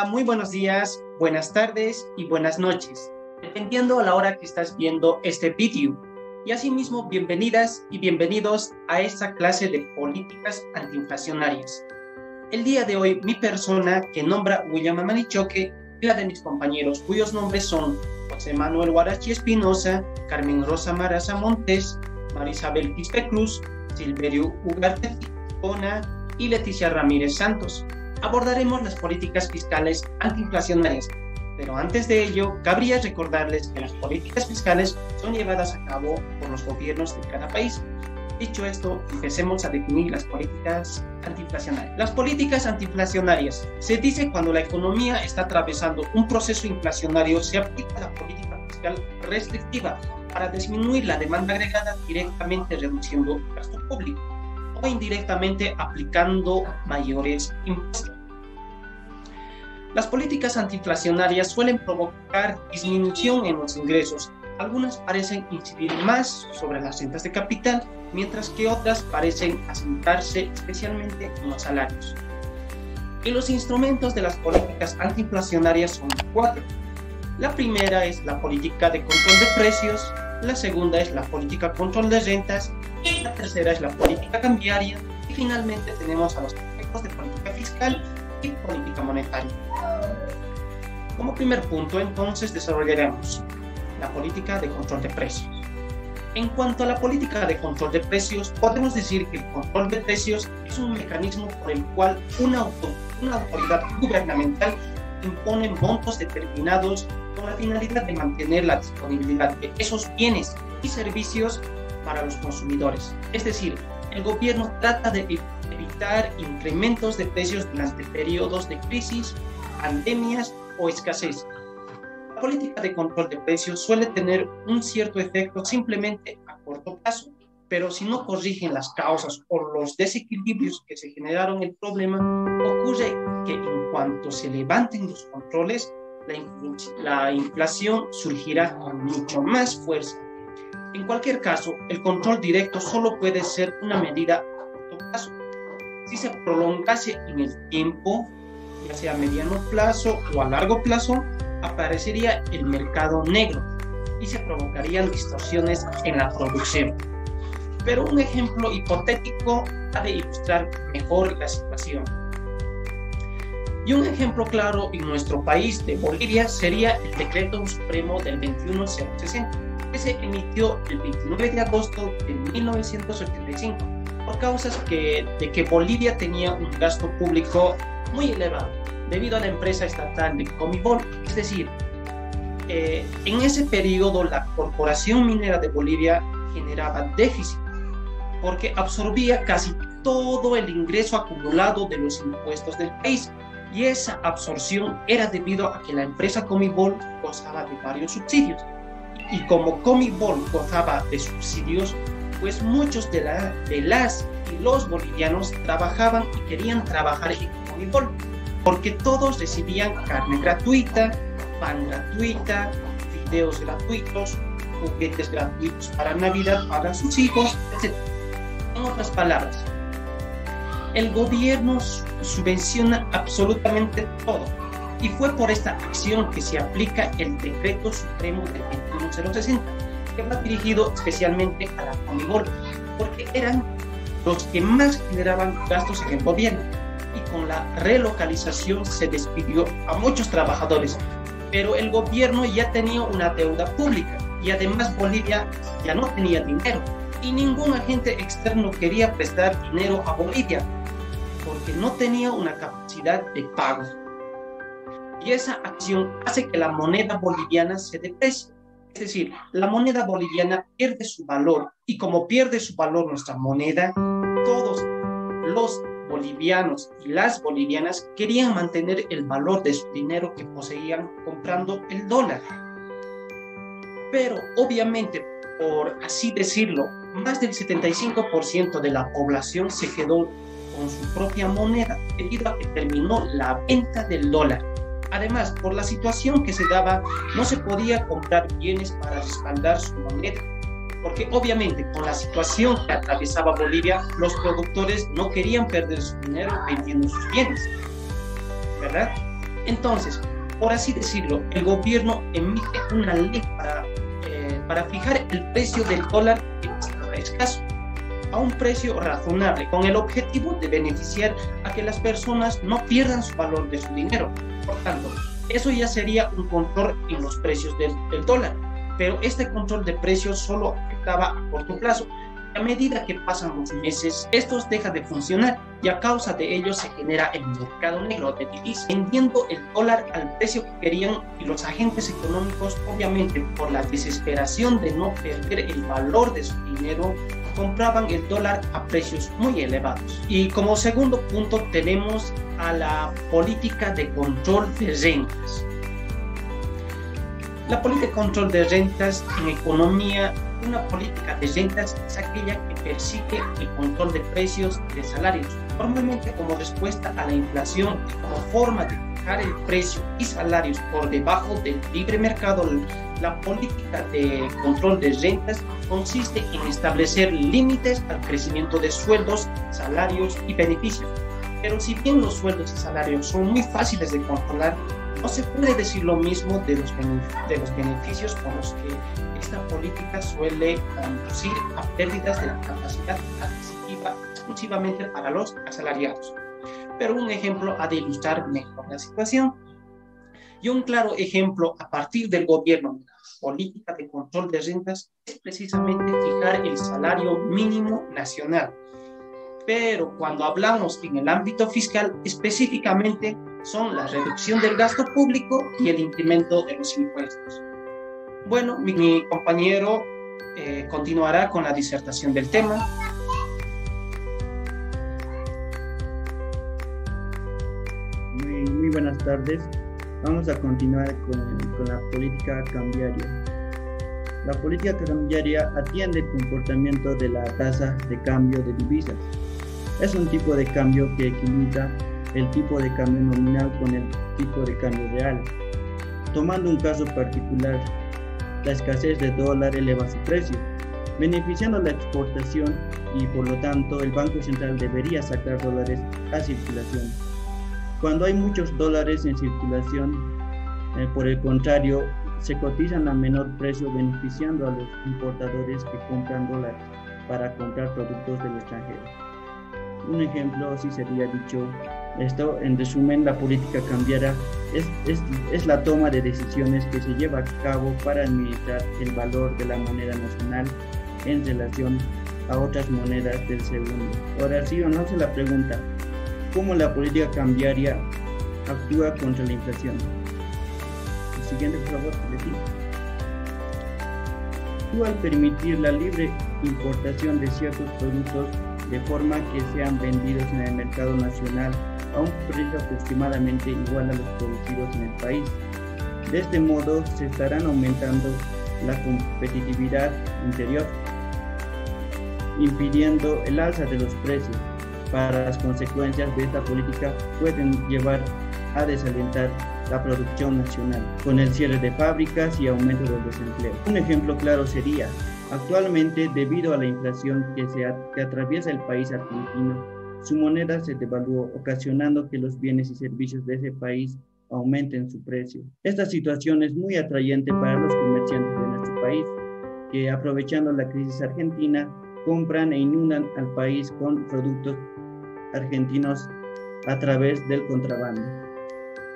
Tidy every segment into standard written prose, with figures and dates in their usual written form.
Muy buenos días, buenas tardes y buenas noches, dependiendo a la hora que estás viendo este vídeo. Y asimismo, bienvenidas y bienvenidos a esta clase de políticas antiinflacionarias. El día de hoy, mi persona, que nombra William Amanichoque, y la de mis compañeros, cuyos nombres son José Manuel Guarachi Espinosa, Carmen Rosa Maraza Montes, Marisabel Quispe Cruz, Silverio Ugarte Ficona y Leticia Ramírez Santos. Abordaremos las políticas fiscales antiinflacionarias, pero antes de ello, cabría recordarles que las políticas fiscales son llevadas a cabo por los gobiernos de cada país. Dicho esto, empecemos a definir las políticas antiinflacionarias. Las políticas antiinflacionarias se dice cuando la economía está atravesando un proceso inflacionario, se aplica la política fiscal restrictiva para disminuir la demanda agregada, directamente reduciendo el gasto público o indirectamente aplicando mayores impuestos. Las políticas antiinflacionarias suelen provocar disminución en los ingresos. Algunas parecen incidir más sobre las rentas de capital, mientras que otras parecen asentarse especialmente en los salarios. Y los instrumentos de las políticas antiinflacionarias son 4. La primera es la política de control de precios, la segunda es la política de control de rentas, la tercera es la política cambiaria y finalmente tenemos a los efectos de política fiscal y política monetaria. Como primer punto, entonces, desarrollaremos la política de control de precios. En cuanto a la política de control de precios, podemos decir que el control de precios es un mecanismo por el cual una autoridad gubernamental impone montos determinados con la finalidad de mantener la disponibilidad de esos bienes y servicios para los consumidores. Es decir, el gobierno trata de evitar incrementos de precios durante periodos de crisis, pandemias o escasez. La política de control de precios suele tener un cierto efecto simplemente a corto plazo, pero si no corrigen las causas o los desequilibrios que se generaron el problema, ocurre que en cuanto se levanten los controles, la inflación surgirá con mucho más fuerza. En cualquier caso, el control directo solo puede ser una medida a corto plazo. Si se prolongase en el tiempo, ya sea a mediano plazo o a largo plazo, aparecería el mercado negro y se provocarían distorsiones en la producción. Pero un ejemplo hipotético ha de ilustrar mejor la situación. Y un ejemplo claro en nuestro país de Bolivia sería el Decreto Supremo del 21060, que se emitió el 29 de agosto de 1985, por causas de que Bolivia tenía un gasto público muy elevado, debido a la empresa estatal de Comibol. Es decir, en ese periodo la Corporación Minera de Bolivia generaba déficit, porque absorbía casi todo el ingreso acumulado de los impuestos del país, y esa absorción era debido a que la empresa Comibol gozaba de varios subsidios. Y como Comibol gozaba de subsidios, pues muchos de las y los bolivianos trabajaban y querían trabajar en Comibol, porque todos recibían carne gratuita, pan gratuita, videos gratuitos, juguetes gratuitos para Navidad para sus hijos, etc. En otras palabras, el gobierno subvenciona absolutamente todo, y fue por esta acción que se aplica el Decreto Supremo del 21060, que va dirigido especialmente a la Comibol, porque eran los que más generaban gastos en el gobierno, y con la relocalización se despidió a muchos trabajadores, pero el gobierno ya tenía una deuda pública y además Bolivia ya no tenía dinero y ningún agente externo quería prestar dinero a Bolivia porque no tenía una capacidad de pago. Y esa acción hace que la moneda boliviana se deprecie. Es decir, la moneda boliviana pierde su valor, y como pierde su valor nuestra moneda, todos los bolivianos y las bolivianas querían mantener el valor de su dinero que poseían comprando el dólar. Pero obviamente, por así decirlo, más del 75% de la población se quedó con su propia moneda debido a que terminó la venta del dólar. Además, por la situación que se daba, no se podía comprar bienes para respaldar su moneda, porque obviamente con la situación que atravesaba Bolivia, los productores no querían perder su dinero vendiendo sus bienes, ¿verdad? Entonces, por así decirlo, el gobierno emite una ley para fijar el precio del dólar que estaba escaso a un precio razonable, con el objetivo de beneficiar a que las personas no pierdan su valor de su dinero. Por tanto, eso ya sería un control en los precios del dólar, pero este control de precios solo afectaba a corto plazo. A medida que pasan los meses, estos dejan de funcionar y a causa de ello se genera el mercado negro de divisas, vendiendo el dólar al precio que querían, y los agentes económicos, obviamente por la desesperación de no perder el valor de su dinero, compraban el dólar a precios muy elevados. Y como segundo punto tenemos a la política de control de rentas. La política de control de rentas en economía, una política de rentas es aquella que persigue el control de precios y de salarios, normalmente como respuesta a la inflación y como forma de fijar el precio y salarios por debajo del libre mercado. La política de control de rentas consiste en establecer límites al crecimiento de sueldos, salarios y beneficios. Pero si bien los sueldos y salarios son muy fáciles de controlar, no se puede decir lo mismo de los beneficios con los que esta política suele conducir a pérdidas de la capacidad adquisitiva exclusivamente para los asalariados. Pero un ejemplo ha de ilustrar mejor la situación. Y un claro ejemplo a partir del gobierno de la política de control de rentas es precisamente fijar el salario mínimo nacional. Pero cuando hablamos en el ámbito fiscal, específicamente son la reducción del gasto público y el incremento de los impuestos. Bueno, mi compañero continuará con la disertación del tema. Muy buenas tardes. Vamos a continuar con la política cambiaria. La política cambiaria atiende el comportamiento de la tasa de cambio de divisas. Es un tipo de cambio que equilibra el tipo de cambio nominal con el tipo de cambio real. Tomando un caso particular, la escasez de dólar eleva su precio, beneficiando la exportación, y por lo tanto el Banco Central debería sacar dólares a circulación. Cuando hay muchos dólares en circulación, por el contrario, se cotizan a menor precio, beneficiando a los importadores que compran dólares para comprar productos del extranjero. Un ejemplo así sería dicho, esto en resumen, la política cambiaria es la toma de decisiones que se lleva a cabo para administrar el valor de la moneda nacional en relación a otras monedas del segundo. Ahora sí o no se la pregunta, ¿cómo la política cambiaria actúa contra la inflación? El siguiente, por favor, Leti. Actúa al permitir la libre importación de ciertos productos de forma que sean vendidos en el mercado nacional a un precio aproximadamente igual a los producidos en el país. De este modo se estarán aumentando la competitividad interior, impidiendo el alza de los precios. Para las consecuencias de esta política pueden llevar a desalentar la producción nacional, con el cierre de fábricas y aumento del desempleo. Un ejemplo claro sería, actualmente, debido a la inflación que atraviesa el país argentino, su moneda se devaluó, ocasionando que los bienes y servicios de ese país aumenten su precio. Esta situación es muy atrayente para los comerciantes de nuestro país, que aprovechando la crisis argentina, compran e inundan al país con productos argentinos a través del contrabando.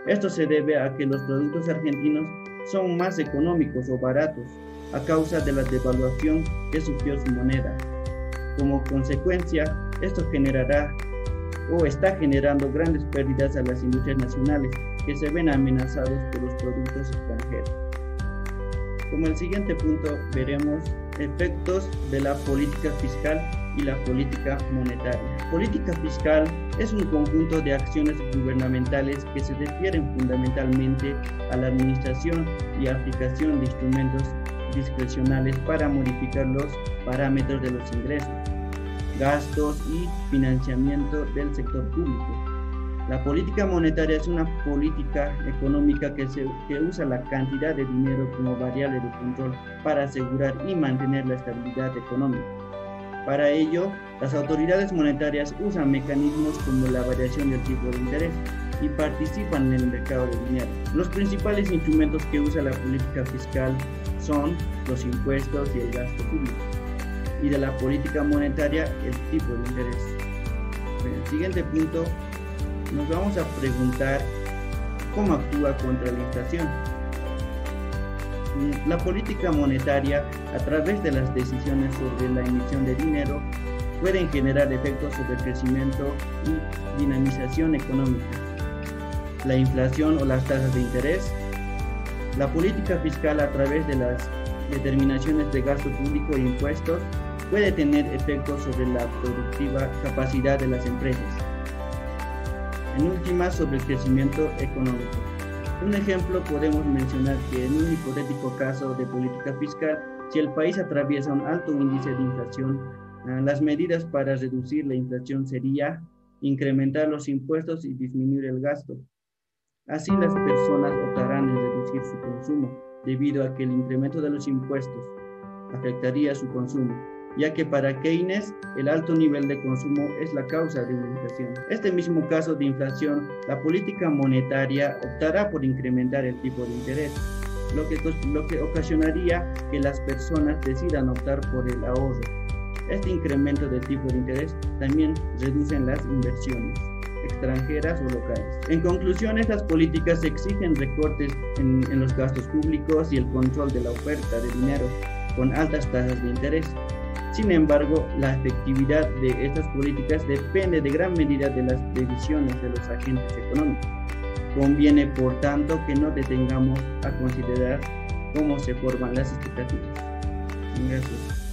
Esto se debe a que los productos argentinos son más económicos o baratos a causa de la devaluación que sufrió su moneda. Como consecuencia, esto generará o está generando grandes pérdidas a las industrias nacionales que se ven amenazados por los productos extranjeros. Como el siguiente punto veremos efectos de la política fiscal y la política monetaria. Política fiscal es un conjunto de acciones gubernamentales que se refieren fundamentalmente a la administración y aplicación de instrumentos discrecionales para modificar los parámetros de los ingresos, gastos y financiamiento del sector público. La política monetaria es una política económica que usa la cantidad de dinero como variable de control para asegurar y mantener la estabilidad económica. Para ello, las autoridades monetarias usan mecanismos como la variación del tipo de interés, y participan en el mercado de dinero. Los principales instrumentos que usa la política fiscal son los impuestos y el gasto público, y de la política monetaria el tipo de interés. En el siguiente punto nos vamos a preguntar cómo actúa contra la inflación. La política monetaria, a través de las decisiones sobre la emisión de dinero, pueden generar efectos sobre el crecimiento y dinamización económica. La inflación o las tasas de interés. La política fiscal, a través de las determinaciones de gasto público e impuestos, puede tener efectos sobre la productiva capacidad de las empresas. En última, sobre el crecimiento económico. Un ejemplo podemos mencionar que en un hipotético caso de política fiscal, si el país atraviesa un alto índice de inflación, las medidas para reducir la inflación sería incrementar los impuestos y disminuir el gasto. Así las personas optarán en reducir su consumo, debido a que el incremento de los impuestos afectaría su consumo, ya que para Keynes el alto nivel de consumo es la causa de una inflación. Este mismo caso de inflación, la política monetaria optará por incrementar el tipo de interés, lo que ocasionaría que las personas decidan optar por el ahorro. Este incremento del tipo de interés también reduce las inversiones extranjeras o locales. En conclusión, estas políticas exigen recortes en los gastos públicos y el control de la oferta de dinero con altas tasas de interés. Sin embargo, la efectividad de estas políticas depende de gran medida de las decisiones de los agentes económicos. Conviene, por tanto, que no detengamos a considerar cómo se forman las expectativas. Gracias.